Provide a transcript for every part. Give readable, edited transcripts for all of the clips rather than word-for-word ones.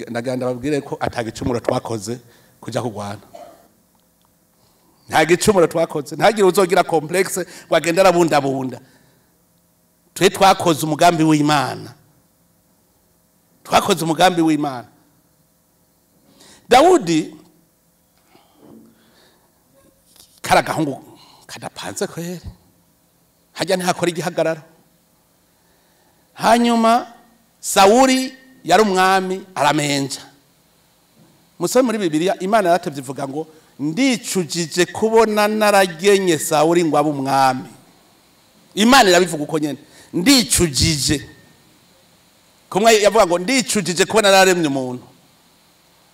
naganda babwire ko atagicumuro twakoze kuja kugwana nta gicumuro twakoze ntagire uzogira complexe wagenda arabundabunda twe twakoze umugambi w'Imana Dawudi karagahungu kadapanze kwere hajya ntihakora igihagararo hanyuma Sawuli yari umwami aramenja musome muri Bibiliya Imana yaratevye ivuga ngo ndicujije kubona naragenye Sawuli ngo abe umwami Imana irabivuga uko nyene ndicujije kumwe yavuga ngo ndicujije kubona nararemye umuntu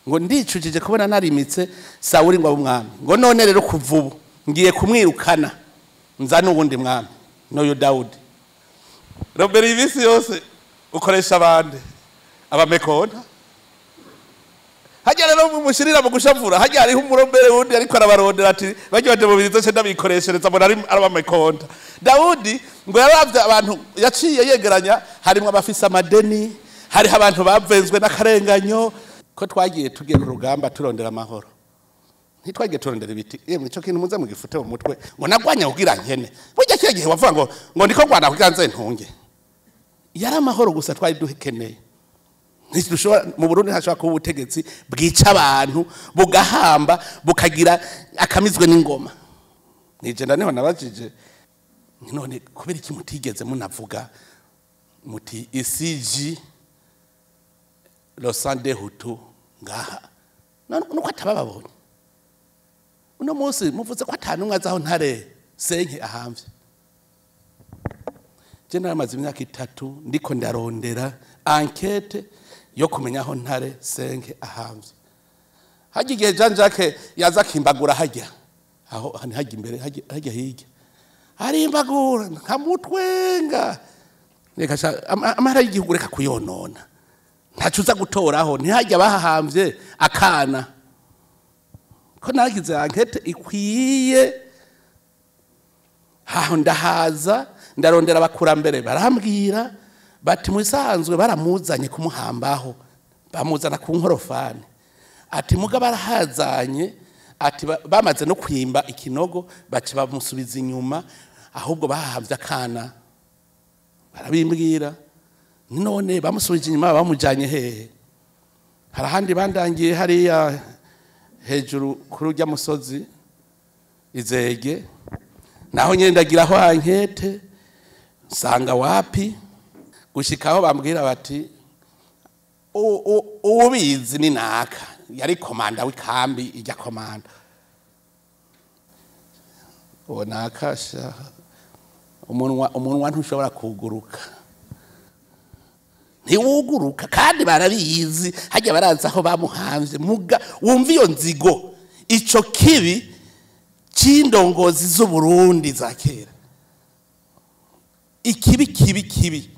ngo ndicujije kubona narimitse Sawuli ngo abe umwami ngo none rero kuvubu ngiye kumwirukana nzana ubundi mwami noyo Dawudi Robert ibisi yose ukoresha abande abamekonda hajya rero mushirira mu gushavura hajya ari umurombere wundi ariko arabarondera ati bagiye mu bizo cyo ndabikoreshereza mbona ari abamekonda Dawudi ngo yaravye abantu yaciye yegeranya harimo abafisa amadeni hari abantu bavenzwe n'akarenganyo ko twagiye tugiye ku rugamba turondera amahoro ntitwagiye turondera ibiti ico kintu muze mu gifute mu mutwe ngo nagwanya kugira nkene burya kiye gihe wavuga ngo ndiko ngwana kuganze ntunge yari amahoro gusa twari dukeneye ntidushobora mu Burundi hashobora kuba ubutegetsi bwica abantu bugahamba bukagira akamizwe n'ingoma nije ndaneho nabajije none kubera iki mutigeze munavuga muti isiji losande hutu ngaha nuko atabababonye uno munsi muvuze ko atanumwe azaho ntare senke ahamvye je naramaze imyaka 3 ndiko ndarondera enquête yo kumenya aho ntare senke ahamvye hagiye igihe Jean Jacques yaza kimbagura hajya aho hajya imbere hajya hirya arimbagura nkamutwenga reka amara y'igihugu reka kuyonona ntacuza gutoraho ntihajya bahahamvye akana ko nagize enquête ikwiye haho ndahaza ndarondera abakurambere barambwira bati musanzwe baramuzanye kumuhambaho bamuzana ku nkorofani ati muga barahazanye ati bamaze no kwimba ikinogo bace bamusubiza inyuma ahubwo bahavye akana barabimbwira none bamusubije inyuma bamujanye hehe harahandi bandangiye hariya hejuru kuri urya musozi Izege naho nyene ndagiraho enquête sanga wapi gushikaho bambwira bati ubizi ni naka yari komanda w'ikambi ijya komanda onakasha umunwa ntushobora kuguruka ntiwuguruka kandi barabizi hajya baraza aho bamuhamvye muga wumva iyo nzigo ico kibi c'indongozi z'u Burundi za kera ikibi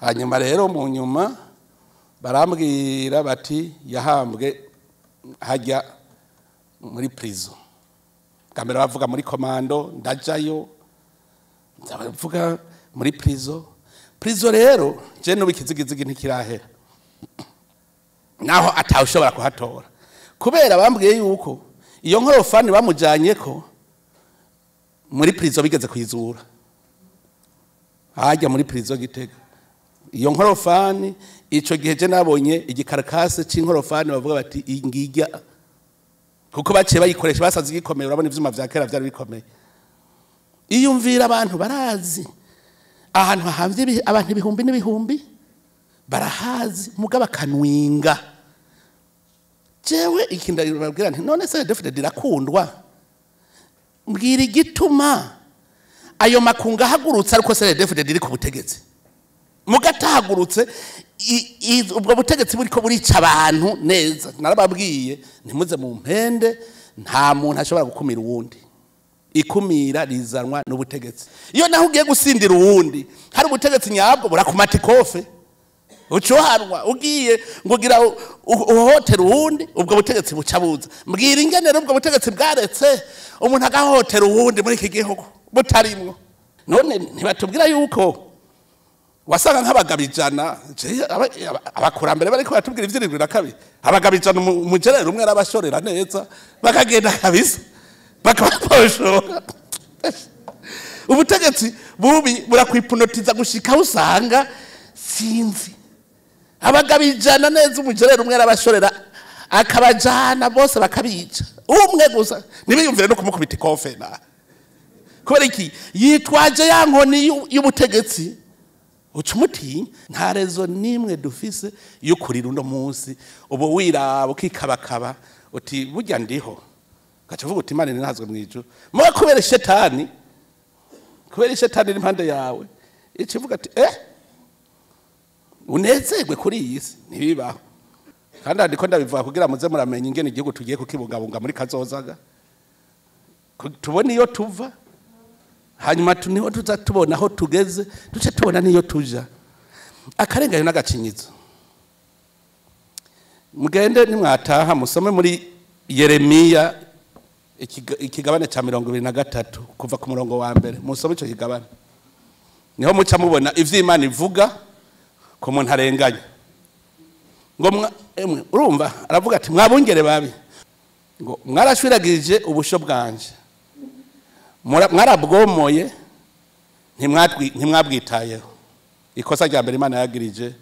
hanyuma rero mu nyuma barambwira bati yahambwe hajya muri prison kamera bavuga muri komando ndajayo ndavuga muri prison rero je no bikizigizigi ntikirahera naho atawushobora kuhatora kubera bambwiye yuko iyo nkorofani bamujanye ko muri prison bigeze kwizura hajya muri prison Gitega iyo nkorofani ico gihe je nabonye igikarakase c'inkorofani bavuga bati ingijya kuko baciye bayikoresha basaze igikomeye urabona ivyuma vya kera vyari bikomeye iyumvira abantu barazi ahantu hahamvye abantu ibihumbi n'ibihumbi barahazi mugaba kanwinga jewe ikinda babwira nti none se FDD irakundwa mbwira igituma ayo makunga hagurutse ariko se FDD iri ku butegetsi mugatahagurutse ubwo butegetsi buriko burica abantu neza narababwiye ntimuze mu mpende nta muntu ashobora gukumira uwundi ikumira rizanwa n'ubutegetsi iyo naho ugiye gusindira uwundi hari ubutegetsi nyabwo burakumata ikofe ucohanwa ugiye ngugira uhotera uwundi ubwo butegetsi bucabuza mbwira ingenero ubwo butegetsi bwaretse umuntu agahotera uwundi muri iki gihugu butarimwo none ntibatubwira yuko wasanga nk'abagabijana abakurambere bariko batubwira ivy'irindwi na kabiri abagabijana umugerere umwe arabashorera neza bakagenda kabisa bakabaposhora ubutegetsi bubi burakwipunotiza gushika usanga sinzi abagabijana neza umugerere umwe arabashorera akabajana bose bakabica umwe gusa nibiyumvire no kumukubita ikofe na kubera iki yitwaje ya nkoni y'ubutegetsi ucumutinya nta rezo nimwe dufise yo kurira uno munsi ubu wiraba ukikabakaba uti burya ndiho gaca uvuga uti Imana ntazwe mwijuru muba kubera shetani iri impande yawe ikivuga ati unezerwe kuri iyi si ntibibaho kandi ndiko ndabivuga kugira muze muramenya ingene igihugu tugiye kukibungabunga muri kazozaga tubone iyo tuva hanyuma niho tuza tubona aho tugeze duce tubona niyo tuja akarengayo n'agacinyizo mugende nimwataha musome muri Yeremiya ikigabane ca 23 kuva ku murongo wa mbere musome ico kigabane niho muca mubona ivy'Imana ivuga ko muntu arenganya ngo urumva aravuga ati mwabungere babi ngo mwarashwiragirije ubusho bwanje mwarabwomoye ntimwabwitayeho ikosa rya mbere Imana yagirije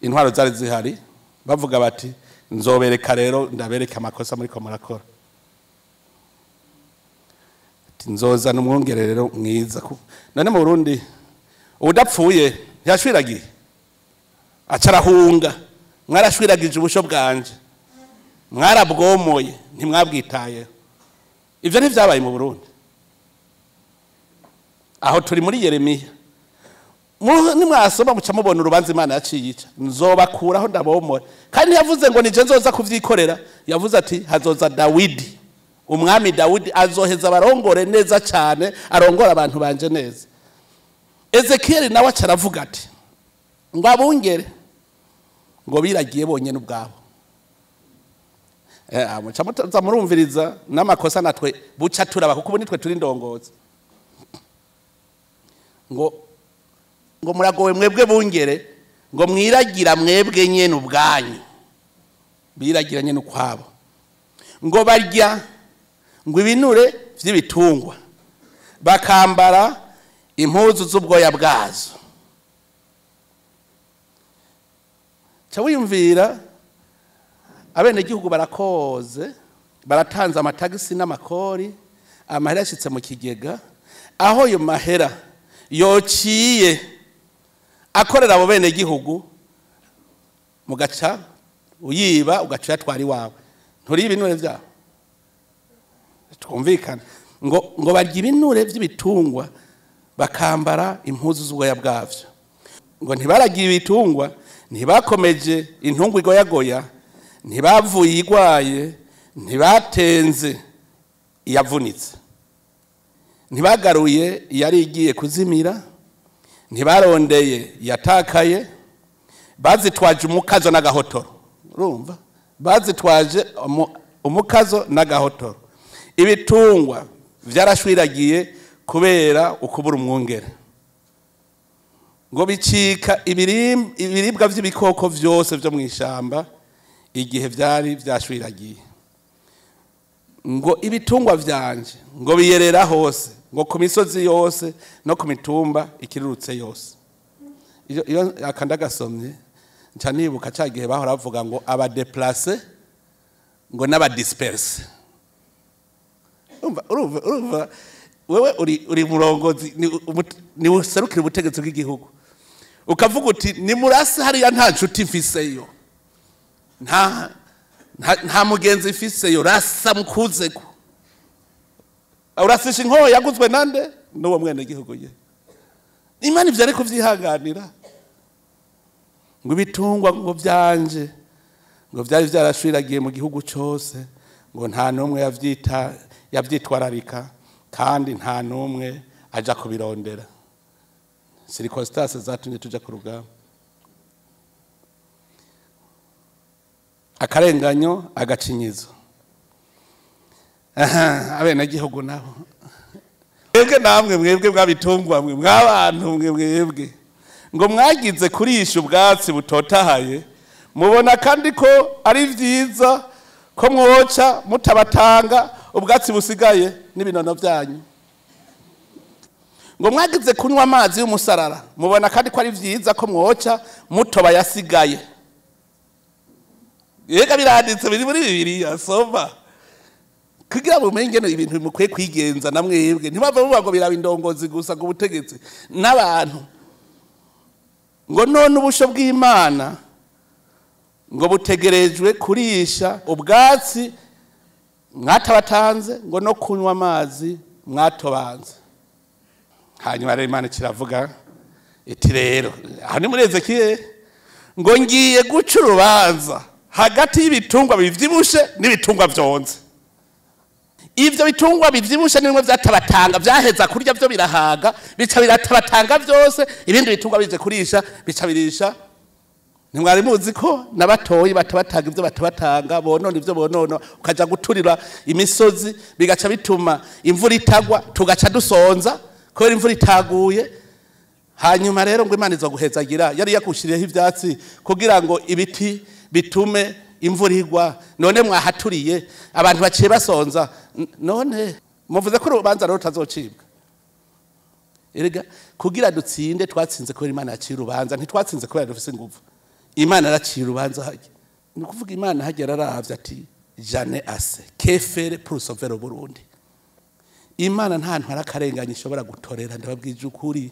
intwaro zari zihari bavuga bati nzobereka rero ndabereka amakosa muri ko murakora nzozana umwongere rero mwiza none mu Burundi udapfuye yashwiragiye acarahunga mwarashwiragije ubusho bwanje mwarabwomoye ntimwabwitayeho ivyo ntivyabaye mu Burundi aho turi muri Yeremiya nimwasoma muca mubona urubanza Imana yaciyica nzobakuraho ndabomora kandi yavuze ngo nije nzoza kuvyikorera yavuze ati hazoza Dawidi umwami Dawidi azoheza barongore neza cyane arongora abantu banje neza Ezekiel nawe acaravuga ati ngo abungere ngo biragiye bonyene ubwabo muca mutaza murumviriza n'amakosa natwe buca turaba kuko ubu nitwe turi ndongozi ngo muragowe mwebwe bungere ngo mwiragira mwebwe nyene ubwanyu biragira nyene ukwabo ngo barya ngo ibinure vy'ibitungwa bakambara impuzu z'ubwoya bwazo cawiyumvira abene gihugu barakoze baratanze amatagisi n'amakori amahera yashitse mu kigega aho yo mahera yociye akorera abo bene gihugu mugaca uyiba ugaca yatwara iwawe nturi ibinure vyabo twumvikana ngo barya ibinure vy'ibitungwa bakambara impuzu z'ubwoya bwavyo ngo ntibaragiye ibitungwa ntibakomeje intungwa igoyagoya ntibavuye igwaye ntibatenze iyavunitse ntibagaruye yari igiye kuzimira ntibarondeye yatakaye bazitwaje umukazo n'agahotoro urumva bazitwaje umukazo n'agahotoro ibitungwa vyarashwiragiye kubera ukubura umwungere ngo bicika ibiribwa vy'ibikoko vyose vyo mw'ishamba igihe vyari vyashwiragiye ngo ibitungwa vyanje ngo biyerera hose ngo ku misozi yose no ku mitumba ikirurutse yose iyo akandagasomye nca nibuka ca gihe bahora bavuga ngo abadeplace ngo n'abadisperse urumva wewe uri murongozi ni userukira ubutegetsi bw'igihugu ukavuga uti ni murasi hariya nta nshuti mfiseyo nta mugenzi mfiseyo rasa mukuzeko urasisha inkoho yaguzwe nande n'uwo mwene gihugu ye Imana ivyo ariko vyihanganira ngo ibitungwa ngo vyanje ngo vyari vyarashwiragiye mu gihugu cose ngo nta numwe yavyitwararika kandi nta numwe aja kubirondera circonstances zatumye tuja ku rugamba akarenganyo agacinyizo abene gihugu nabo mwebwe namwe mwebwe bwabitungwa mwe mwabantu mwebwe ngo mwagize kurisha ubwatsi butotahaye mubona kandi ko ari vyiza ko mwoca mutabatanga ubwatsi busigaye n'ibinono byanyu. Ngo mwagize kunywa amazi y'umusarara mubona kandi ko ari vyiza ko mwoca mutoba yasigaye. Yega biranditse biri muri Bibiliya soma. Kugira ngo umenye ibintu bimukwiye kwigenza na mwebwe ntibava buvuga ngo biraba indongozi gusa ngo ubutegetsi n'abantu. Ngo none ubusho bw'Imana ngo butegerejwe kurisha ubwatsi mwatabatanze ngo no kunywa amazi mwatobanze. Hanyuma rero Imana kiravuga iti rero aho ni muri Ezekiel ngo ngiye guca urubanza hagati y'ibitungwa bivyibushe n'ibitungwa vyonze. Ivyo bitungwa bivyibushe nimwe vyatabatanga vyaheza kurya byo birahaga bica biratabatanga vyose ibindi bitungwa bije kurisha bica birisha. Nimwari muzi ko nabatoyi batabatanga ivyo batabatanga bonona ivyo bonona ukaja guturira imisozi bigaca bituma imvura itagwa tugaca dusonza ko imvura itaguye. Hanyuma rero ngo Imana izoguhezagira yari yakushiriyeho ivyatsi kugira ngo ibiti bitume imvura igwa none mwahaturiye abantu baciye basonza none muvuze ko urubanza rero rutazocibwa. Erega kugira dutsinde twatsinze ko Imana yaciye urubanza ntitwatsinze ko dufise ingufu. Imana araciye urubanza hajye ni kuvuga Imana hajye araravye ati jane ase kefere pour sauver le Burundi. Imana nta ntwara karenganya ishobora gutorera ndababwije ukuri.